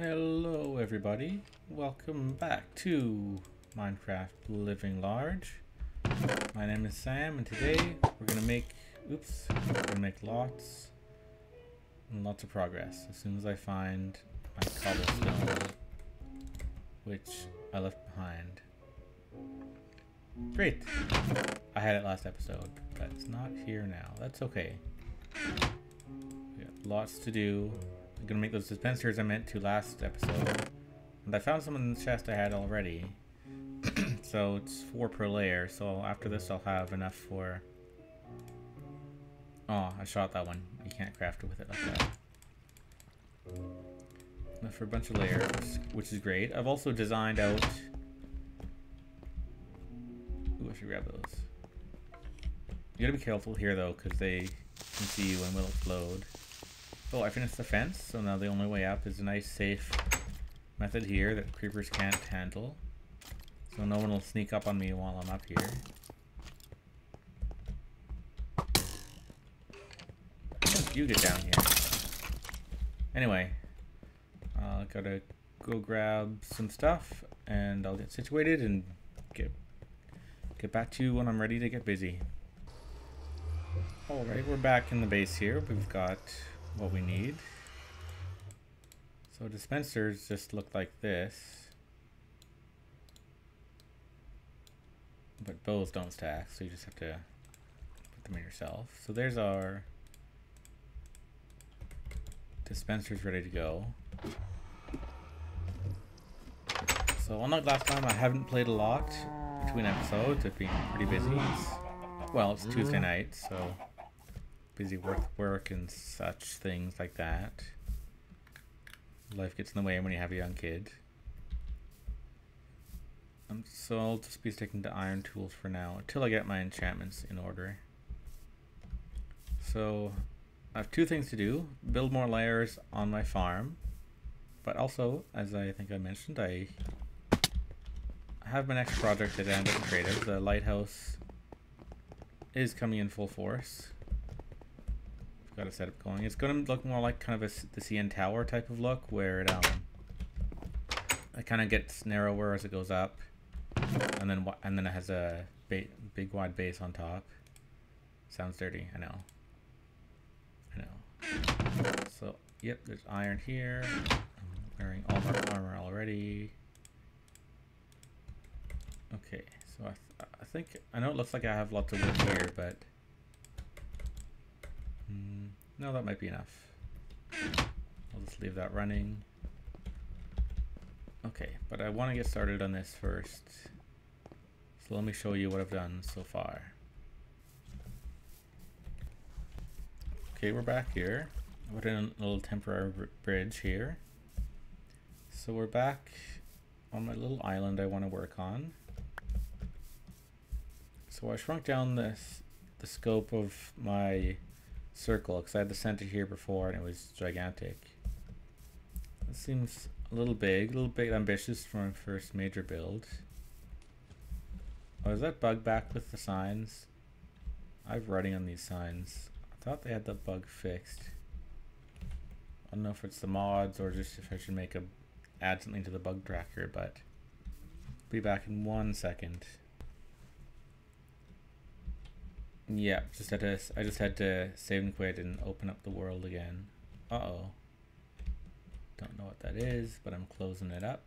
Hello everybody, welcome back to Minecraft Living Large. My name is Sam and today we're gonna make lots and lots of progress as soon as I find my cobblestone, which I left behind. Great! I had it last episode, but it's not here now. That's okay. We got lots to do. I'm gonna make those dispensers I meant to last episode. And I found some in the chest I had already. So it's 4 per layer, so after this I'll have enough for... Oh, I shot that one. You can't craft it with it like that. Enough for a bunch of layers, which is great. I've also designed out... Ooh, I should grab those. You gotta be careful here though, because they can see you and will explode. Oh, I finished the fence, so now the only way up is a nice safe method here that creepers can't handle. So no one will sneak up on me while I'm up here. Once you get down here. Anyway, I gotta go grab some stuff and I'll get situated and get back to you when I'm ready to get busy. Alright, we're back in the base here. We've got what we need. So dispensers just look like this, but bows don't stack, so you just have to put them in yourself. So there's our dispensers ready to go. So unlike last time, I haven't played a lot between episodes. I've been pretty busy. Well, it's Tuesday night, so busy with work and such things like that. Life gets in the way when you have a young kid. So I'll just be sticking to iron tools for now until I get my enchantments in order. So I have 2 things to do. Build more layers on my farm, but also, as I think I mentioned, I have my next project that ended up in creative. The lighthouse is coming in full force. Got a setup going. It's going to look more like kind of the CN Tower type of look, where it kind of gets narrower as it goes up, and then it has a big wide base on top. Sounds dirty, I know. So yep, there's iron here. I'm wearing all my armor already. Okay, so I think I know it looks like I have lots of wood here, but no, that might be enough. I'll just leave that running. Okay, but I want to get started on this first. So let me show you what I've done so far. Okay, we're back here. I put in a little temporary bridge here. So we're back on my little island I want to work on. So I shrunk down the scope of my circle because I had the center here before and it was gigantic. It seems a little bit ambitious for my first major build. Oh, is that bug back with the signs? I've writing on these signs. I thought they had the bug fixed. I don't know if it's the mods or just if I should add something to the bug tracker, but I'll be back in 1 second. Yeah, I just had to save and quit and open up the world again. Uh-oh. Don't know what that is, but I'm closing it up.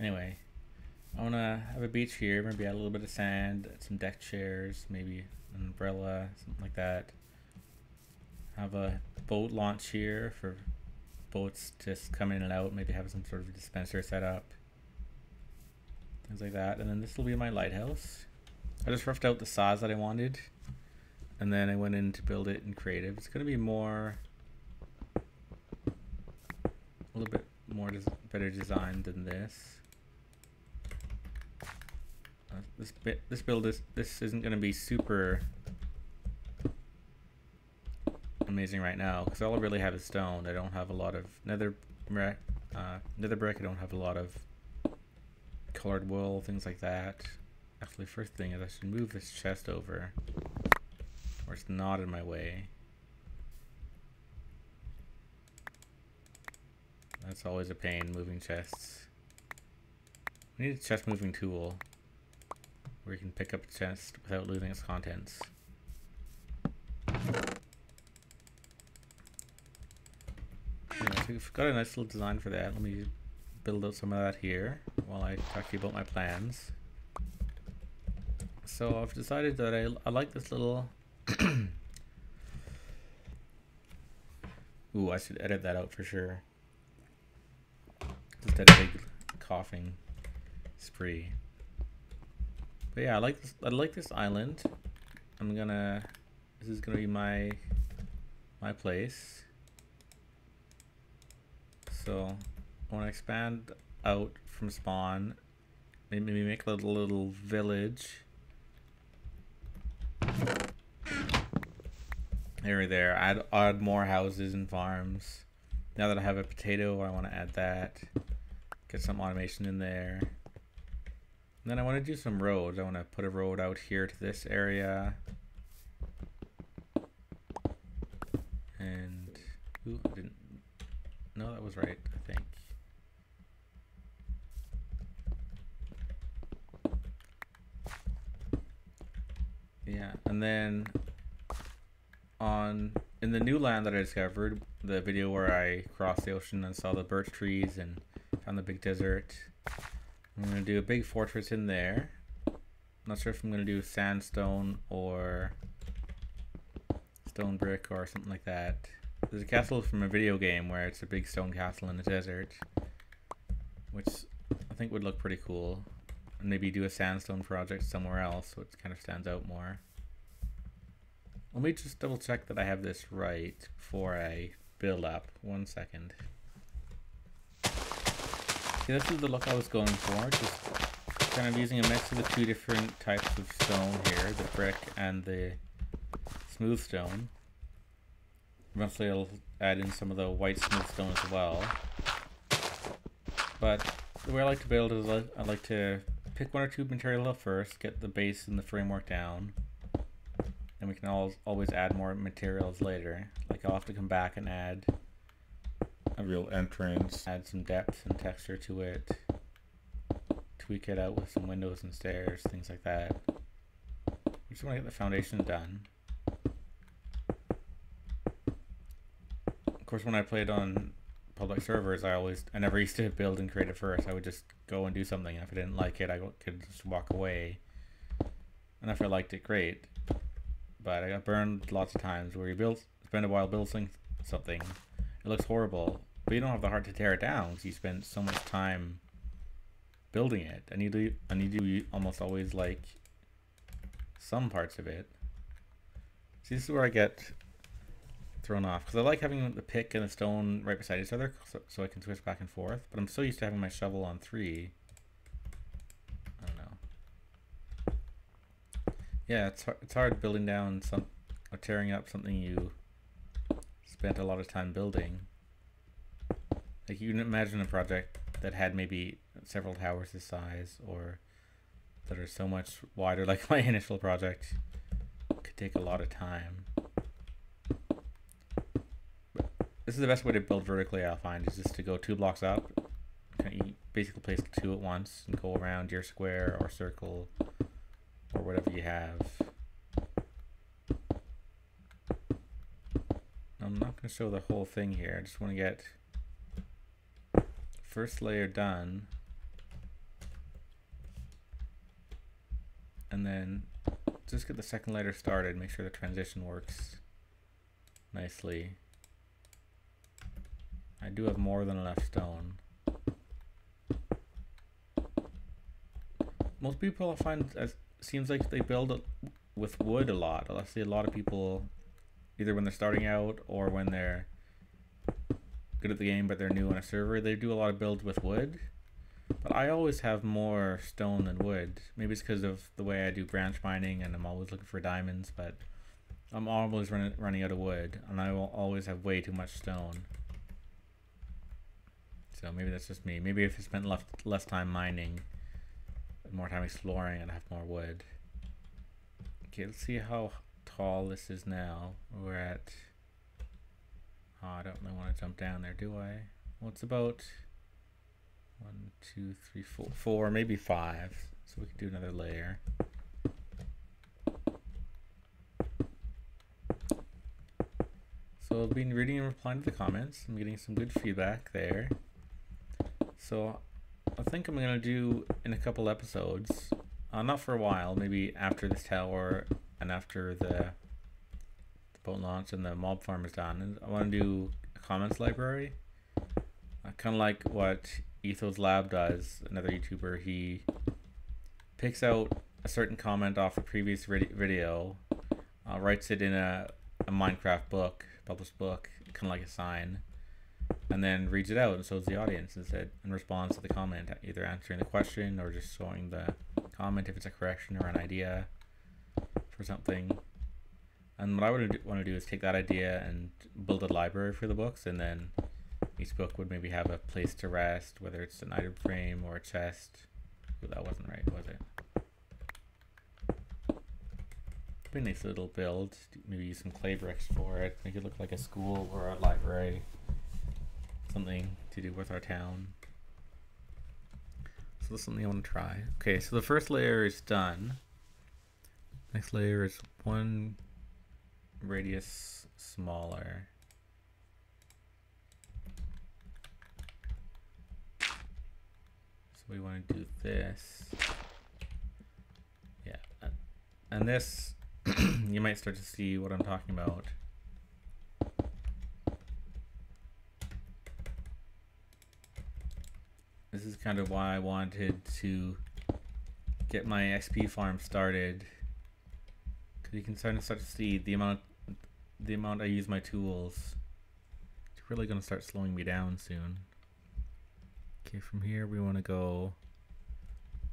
Anyway, I want to have a beach here, maybe add a little bit of sand, some deck chairs, maybe an umbrella, something like that. Have a boat launch here for boats just come in and out, maybe have some sort of dispenser set up. Things like that, and then this will be my lighthouse. I just roughed out the size that I wanted, and then I went in to build it in creative. It's going to be a little bit more better designed than this. This isn't going to be super amazing right now because all I really have is stone. I don't have a lot of nether brick. I don't have a lot of colored wool, things like that. Actually, first thing is I should move this chest over, or it's not in my way. That's always a pain, moving chests. We need a chest moving tool where you can pick up a chest without losing its contents. Yeah, so we've got a nice little design for that. Let me build out some of that here while I talk to you about my plans. So I've decided that I like this little... Ooh, I should edit that out for sure. Just had a big coughing spree. But yeah, I like this island. This is gonna be my place. So I want to expand out from spawn. Maybe make a little village. There. Add more houses and farms. Now that I have a potato, I want to add that. Get some automation in there. And then I want to do some roads. I want to put a road out here to this area. And ooh, I didn't. No, that was right, I think. Yeah, and then in the new land that I discovered, the video where I crossed the ocean and saw the birch trees and found the big desert, I'm gonna do a big fortress in there. I'm not sure if I'm gonna do sandstone or stone brick or something like that. There's a castle from a video game where it's a big stone castle in the desert, which I think would look pretty cool. And maybe do a sandstone project somewhere else so it kind of stands out more. Let me just double check that I have this right before I build up. 1 second. See, this is the look I was going for. Just kind of using a mix of the two different types of stone here, the brick and the smooth stone. Eventually I'll add in some of the white smooth stone as well. But the way I like to build is I like to pick one or two materials up first, get the base and the framework down. And we can always add more materials later. Like I'll have to come back and add a real entrance, add some depth and texture to it, tweak it out with some windows and stairs, things like that. We just want to get the foundation done. Of course, when I played on public servers, I never used to build and create it first. I would just go and do something. If I didn't like it, I could just walk away. And if I liked it, great. But I got burned lots of times where you spend a while building something, it looks horrible, but you don't have the heart to tear it down because you spend so much time building it, and you do almost always like some parts of it. See, this is where I get thrown off because I like having the pick and the stone right beside each other so I can switch back and forth, but I'm so used to having my shovel on 3. I don't know. Yeah, it's hard building down or tearing up something you spent a lot of time building. Like you can imagine a project that had maybe several towers this size or that are so much wider, like my initial project, could take a lot of time. But this is the best way to build vertically, I'll find, is just to go 2 blocks up. You basically place 2 at once and go around your square or circle or whatever you have. I'm not going to show the whole thing here. I just want to get first layer done, and then just get the second layer started. Make sure the transition works nicely. I do have more than enough stone. Most people I find seems like they build with wood a lot. I see a lot of people either when they're starting out or when they're good at the game but they're new on a server, they do a lot of builds with wood. But I always have more stone than wood. Maybe it's because of the way I do branch mining and I'm always looking for diamonds, but I'm always running out of wood and I will always have way too much stone. So maybe that's just me. Maybe if I spent less time mining, more time exploring, and have more wood. Okay, let's see how tall this is now. We're at... Oh, I don't want to jump down there, do I? well, it's about 1, 2, 3, 4, maybe 5. So we could do another layer. So I've been reading and replying to the comments. I'm getting some good feedback there. So I think I'm going to do in a couple episodes, not for a while, maybe after this tower and after the boat launch and the mob farm is done. I want to do a comments library. Kind of like what Ethos Lab does, another YouTuber. He picks out a certain comment off a previous video, writes it in a Minecraft book, published book, kind of like a sign, and then reads it out and shows the audience instead and responds to the comment, either answering the question or just showing the comment if it's a correction or an idea for something. And what I would want to do is take that idea and build a library for the books, and then each book would maybe have a place to rest, whether it's an item frame or a chest. Ooh, that wasn't right, was it? Be a nice little build. Maybe use some clay bricks for it. Make it look like a school or a library. Something to do with our town. So that's something I want to try. Okay, so the first layer is done. Next layer is 1 radius smaller. So we want to do this. Yeah, and this you might start to see what I'm talking about. This is kind of why I wanted to get my XP farm started, because you can start to see the amount I use my tools. It's really going to start slowing me down soon. Okay, from here we want to go.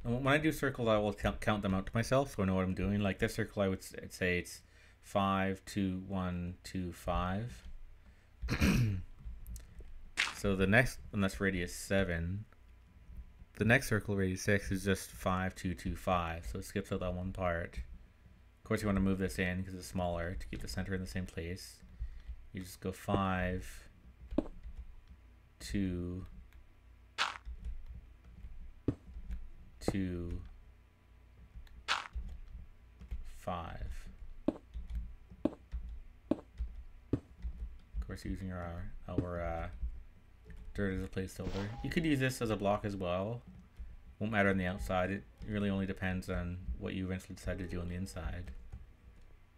When I do circles, I will count them out to myself so I know what I'm doing. Like this circle, I would say it's 5, 2, 1, 2, 5. So the next, and that's radius 7. The next circle, radius 6, is just 5, 2, 2, 5. So it skips out that one part. Of course, you want to move this in because it's smaller to keep the center in the same place. You just go 5, 2, 2, 5. Of course, using our dirt as a placeholder. You could use this as a block as well. Won't matter on the outside. It really only depends on what you eventually decide to do on the inside.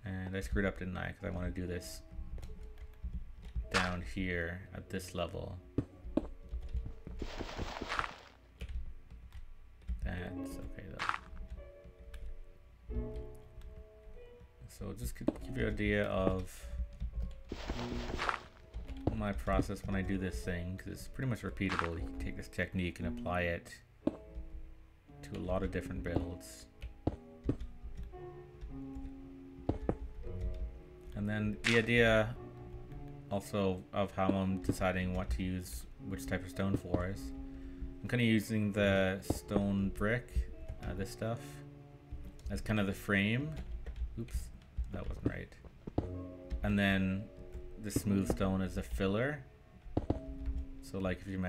And I screwed up, didn't I? Because I want to do this down here at this level. That's okay though. So just give you an idea of my process when I do this thing, because it's pretty much repeatable. You can take this technique and apply it to a lot of different builds. And then the idea also of how I'm deciding what to use which type of stone for is I'm kind of using the stone brick, this stuff, as kind of the frame. Oops, that wasn't right. And then the smooth stone is a filler. So like if you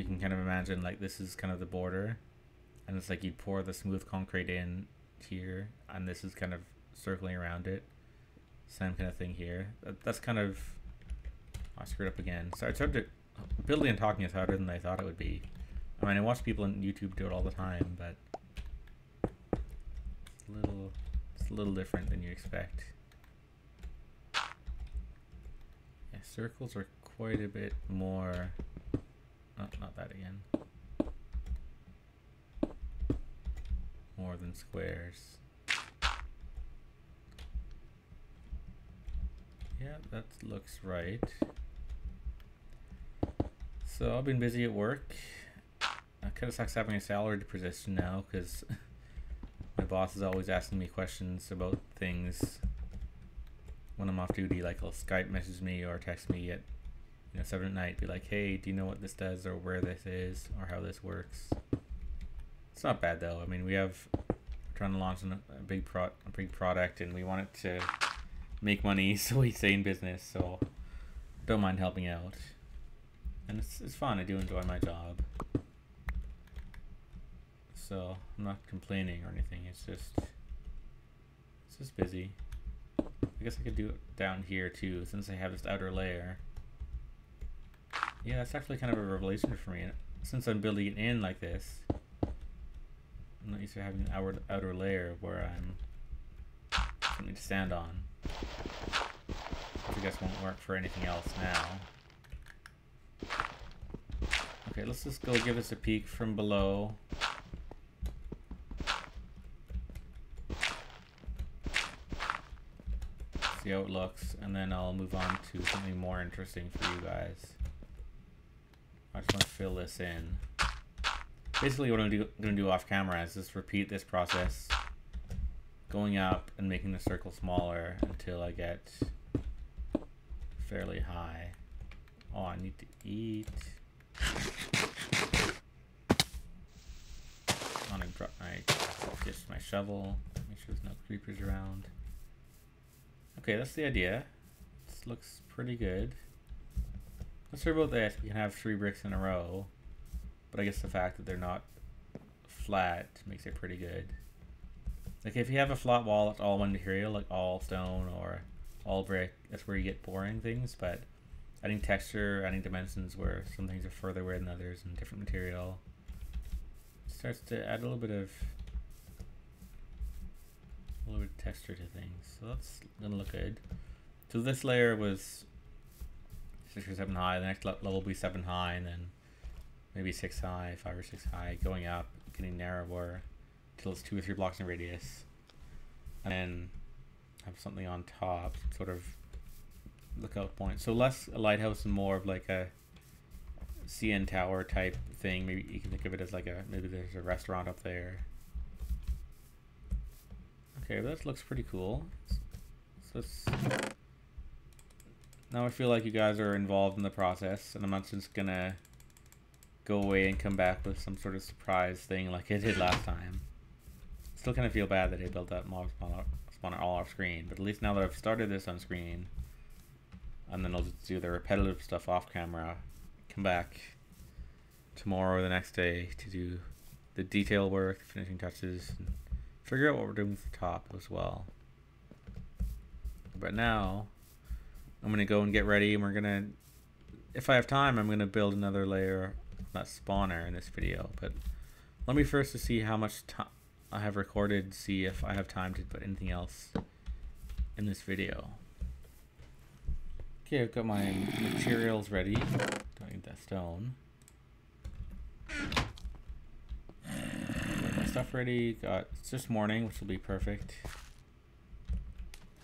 can kind of imagine like this is kind of the border, and it's like you pour the smooth concrete in here, and this is kind of circling around it. Same kind of thing here. That's kind of, I screwed up again. So I started building and talking is harder than I thought it would be. I mean, I watch people on YouTube do it all the time, but it's a little different than you expect. Yeah, circles are quite a bit more. Oh, not that again. More than squares. Yeah, that looks right. So I've been busy at work. It kind of sucks having a salaried position now because my boss is always asking me questions about things when I'm off duty. Like he'll Skype message me or text me at 7 at night, be like, hey, do you know what this does or where this is or how this works? It's not bad though. I mean, we're trying to launch a big product and we want it to make money so we stay in business, so don't mind helping out. And it's fun. I do enjoy my job. So I'm not complaining or anything. It's just busy. I guess I could do it down here too, since I have this outer layer. Yeah, that's actually kind of a revelation for me. Since I'm building it in like this, I'm not used to having an outer layer where I'm something to stand on. Which I guess won't work for anything else now. Okay, let's just go give this a peek from below. See how it looks, and then I'll move on to something more interesting for you guys. I just want to fill this in. Basically what I'm going to do off camera is just repeat this process, going up and making the circle smaller until I get fairly high. Oh, I need to eat. I'm gonna drop just my shovel, make sure there's no creepers around. Okay, that's the idea. This looks pretty good. Not sure about this. We can have 3 bricks in a row, but I guess the fact that they're not flat makes it pretty good. Like if you have a flat wall, it's all one material, like all stone or all brick, that's where you get boring things. But adding texture, adding dimensions where some things are further away than others and different material starts to add a little bit of texture to things. So that's gonna look good. So this layer was 6 or 7 high. The next level will be 7 high, and then maybe 6 high, 5 or 6 high, going up, getting narrower until it's 2 or 3 blocks in radius, and then have something on top, some sort of lookout point. So less a lighthouse and more of like a CN tower type thing. Maybe you can think of it as like maybe there's a restaurant up there. Okay, but that looks pretty cool. So now I feel like you guys are involved in the process, and I'm not just gonna go away and come back with some sort of surprise thing like I did last time. Still kind of feel bad that I built that mob spawner all off screen, but at least now that I've started this on screen, and then I'll just do the repetitive stuff off camera, come back tomorrow or the next day to do the detail work, the finishing touches, and figure out what we're doing with the top as well. But now I'm gonna go and get ready, and we're gonna, if I have time, I'm gonna build another layer, not spawner in this video. But let me first to see how much time I have recorded, see if I have time to put anything else in this video. Okay, I've got my materials ready. Don't need that stone. Got my stuff ready. It's just morning, which will be perfect.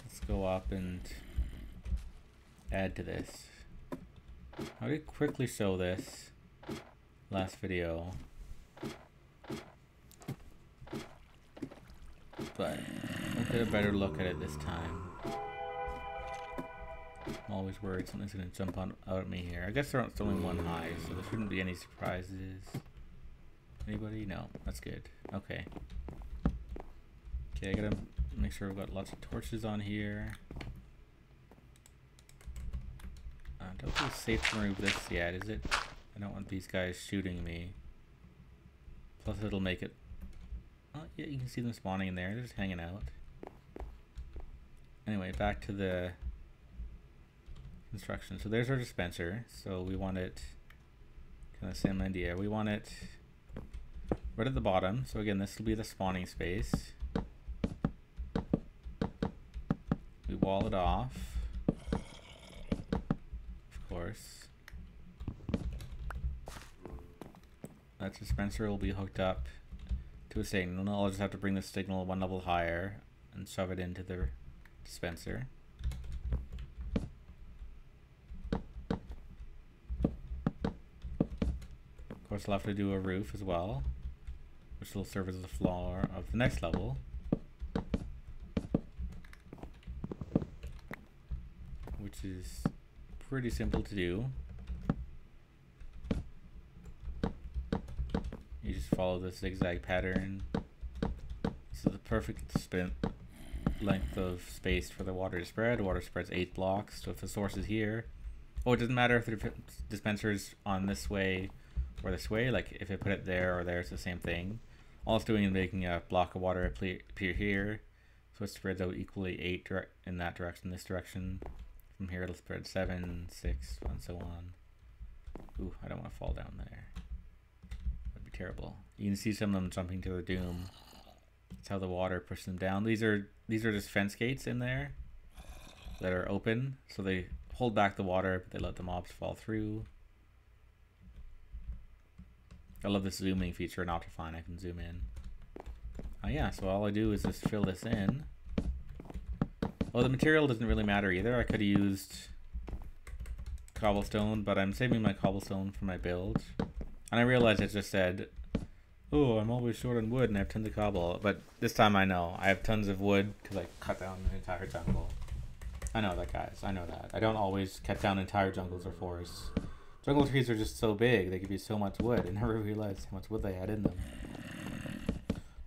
Let's go up and add to this. I did quickly show this last video, but I'll get a better look at it this time. I'm always worried something's gonna jump out at me here. I guess it's only 1 high, so there shouldn't be any surprises. Anybody? No, that's good. Okay. Okay, I gotta make sure we've got lots of torches on here. I don't think it's safe to remove this yet, is it? I don't want these guys shooting me. Plus it'll make it... Oh, yeah, you can see them spawning in there. They're just hanging out. Anyway, back to the construction. So there's our dispenser. So we want it... Kind of same idea. We want it right at the bottom. So again, this will be the spawning space. We wall it off. Of course. That dispenser will be hooked up to a signal. I'll just have to bring the signal 1 level higher and shove it into the dispenser. Of course, I'll have to do a roof as well, which will serve as the floor of the next level. Which is pretty simple to do. You just follow the zigzag pattern. This is the perfect length of space for the water to spread. The water spreads 8 blocks, so if the source is here, Oh, it doesn't matter if the dispenser's on this way or this way. Like if I put it there or there, it's the same thing. All it's doing is making a block of water appear here, so it spreads out equally 8 in that direction, this direction. From here it'll spread 7, 6, and so on. Ooh, I don't want to fall down there. That'd be terrible. You can see some of them jumping to the doom. That's how the water pushes them down. These are just fence gates in there that are open, so they hold back the water, but they let the mobs fall through. I love this zooming feature in Optifine. I can zoom in. Yeah, so all I do is just fill this in. Well, the material doesn't really matter either. I could have used cobblestone, but I'm saving my cobblestone for my build. And I realized it just said, oh, I'm always short on wood and I have tons of cobble. But this time I know. I have tons of wood because I cut down an entire jungle. I know that, guys. I know that. I don't always cut down entire jungles or forests. Jungle trees are just so big. They give you so much wood. I never realized how much wood they had in them.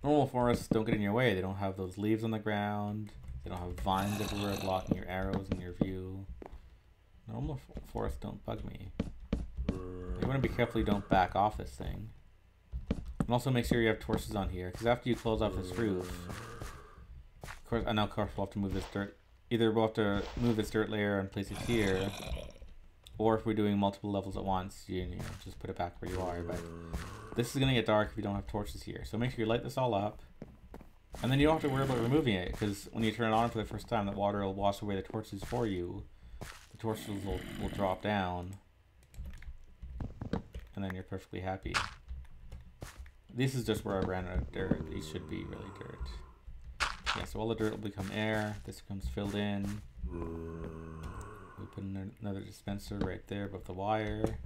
Normal forests don't get in your way. They don't have those leaves on the ground. They don't have vines everywhere blocking your arrows and your view. Normal forests don't bug me. You want to be careful you don't back off this thing. And also make sure you have torches on here, because after you close off this roof, of course, we'll have to move this dirt. Either we'll have to move this dirt layer and place it here, or if we're doing multiple levels at once, you know, just put it back where you are. But this is going to get dark if you don't have torches here. So make sure you light this all up. And then you don't have to worry about removing it, because when you turn it on for the first time, that water will wash away the torches for you. The torches will drop down. And then you're perfectly happy. This is just where I ran out of dirt. These should be really dirt. Yeah, so all the dirt will become air. This becomes filled in. We put in another dispenser right there above the wire.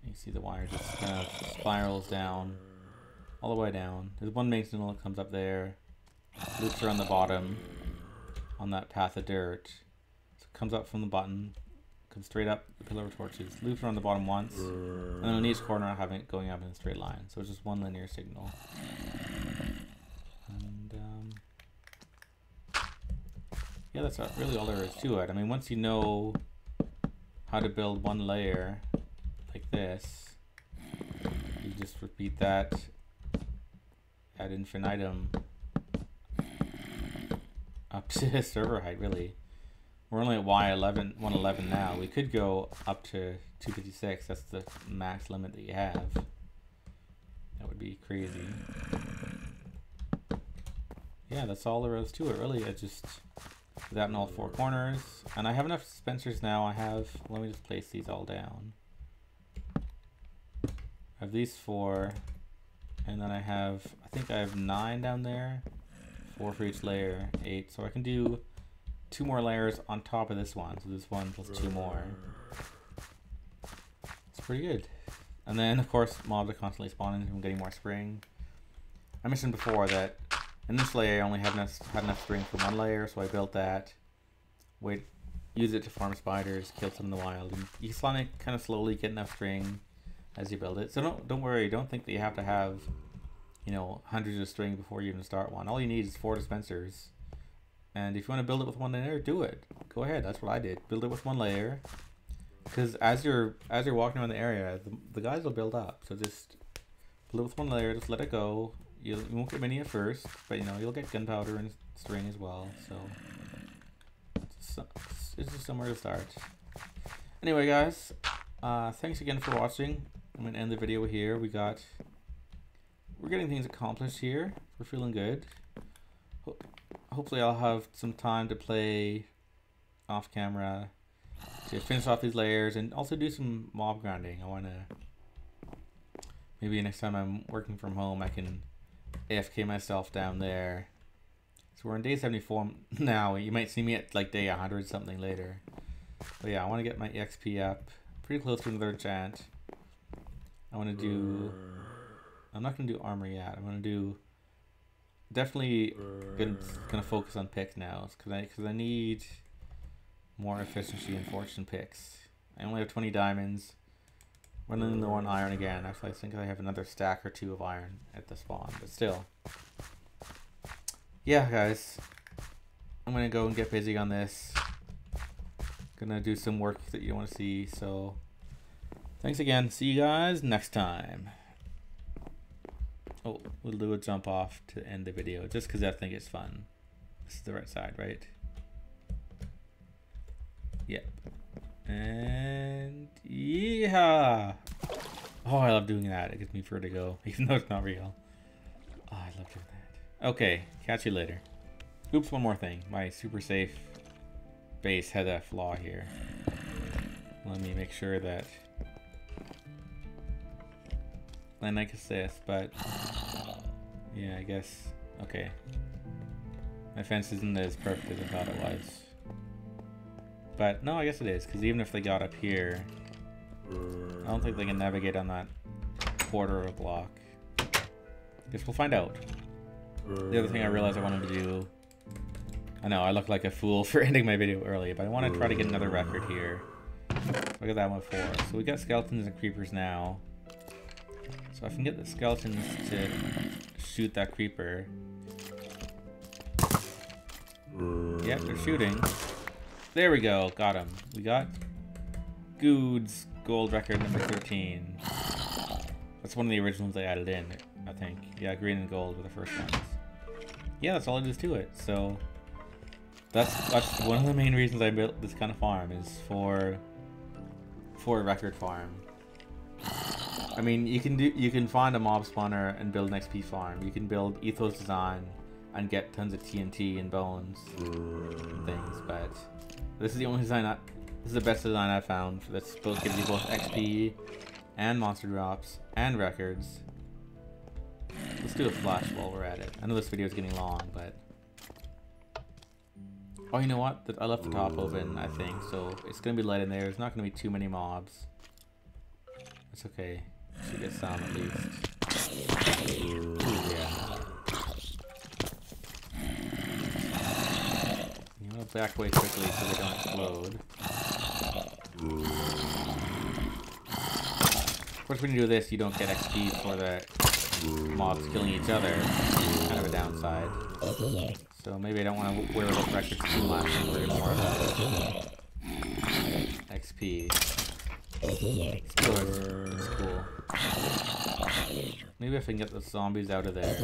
You see the wire just kind of spirals down. All the way down. There's one main signal that comes up there. Loops around the bottom on that path of dirt. So it comes up from the button. Comes straight up the pillar of torches. Loops around the bottom once. And then on each corner having it going up in a straight line. So it's just one linear signal. And yeah, that's really all there is to it. I mean, once you know how to build one layer like this, you just repeat that ad infinitum up to server height, really. We're only at Y11, 111 now. We could go up to 256. That's the max limit that you have. That would be crazy. Yeah, that's all there is to it, really. I just do that in all 4 corners. And I have enough dispensers now. Let me just place these all down. I have these 4. And then I think I have 9 down there. 4 for each layer, 8. So I can do 2 more layers on top of this one. So this one plus 2 more. It's pretty good. And then, of course, mobs are constantly spawning from getting more spring. I mentioned before that in this layer I only had enough spring for 1 layer, so I built that. Use it to farm spiders, kill some in the wild. And you kind of slowly get enough string as you build it. So don't worry, don't think that you have to have, you know, hundreds of string before you even start one. All you need is 4 dispensers. And if you want to build it with 1 layer, do it. Go ahead, that's what I did. Build it with 1 layer. Because as you're walking around the area, the guys will build up. So just build it with 1 layer, just let it go. You won't get many at first, but you know, you'll get gunpowder and string as well. So it's just somewhere to start. Anyway, guys, thanks again for watching. I'm gonna end the video here. We're getting things accomplished here. We're feeling good. Hopefully I'll have some time to play off camera to finish off these layers and also do some mob grinding. I want to, maybe next time I'm working from home, I can AFK myself down there. So we're on day 74 now. You might see me at like day 100 something later. But yeah, I want to get my XP up pretty close to another enchant. I want to do, I'm not going to do armor yet. I'm going to do, definitely gonna focus on picks now, because I need more efficiency in fortune picks. I only have 20 diamonds. Running low on iron again. Actually, I think I have another stack or 2 of iron at the spawn, but still. Yeah, guys, I'm gonna go and get busy on this. Gonna do some work that you want to see. So thanks again. See you guys next time. Oh, we'll do a jump off to end the video just because I think it's fun. This is the right side, right? Yep. And yeah. Oh, I love doing that. It gives me vertigo, even though it's not real. Oh, I love doing that. Okay, catch you later. Oops, one more thing. My super safe base had a flaw here. Let me make sure that land like assist, but yeah, I guess. Okay. My fence isn't as perfect as I thought it was. But no, I guess it is, because even if they got up here, I don't think they can navigate on that quarter of a block. Guess we'll find out. The other thing I realized I wanted to do, I know I look like a fool for ending my video early, but I want to try to get another record here. Look at that one before. So we got skeletons and creepers now. So if I can get the skeletons to shoot that creeper. Yep, they're shooting. There we go, got him. We got Good's gold record number 13. That's one of the originals they added in, I think. Yeah, green and gold were the first ones. Yeah, that's all it is to it. So that's one of the main reasons I built this kind of farm, is for a record farm. I mean, you can find a mob spawner and build an XP farm. You can build Ethos design and get tons of TNT and bones and things, but this is the only design this is the best design I've found that's both gives you both XP and monster drops and records. Let's do a flash while we're at it. I know this video is getting long, but oh, you know what? I left the top open, I think, so it's gonna be light in there. There's not gonna be too many mobs. It's okay. Should get some at least. Ooh, yeah. You want to back away quickly so they don't explode. Of course, when you do this, you don't get XP for the mobs killing each other. Kind of a downside. So maybe I don't want to wear those records too much and we're more of a XP. It's cool. Maybe if I can get the zombies out of there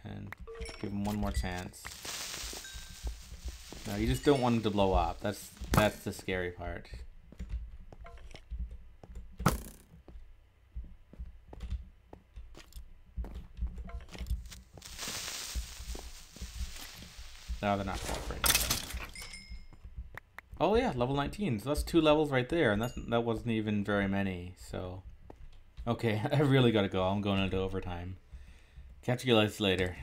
and give them one more chance. No, you just don't want them to blow up. That's the scary part. No, they're not cooperating. Oh yeah, level 19. So that's 2 levels right there, and that wasn't even very many. So, okay, I really gotta go. I'm going into overtime. Catch you guys later.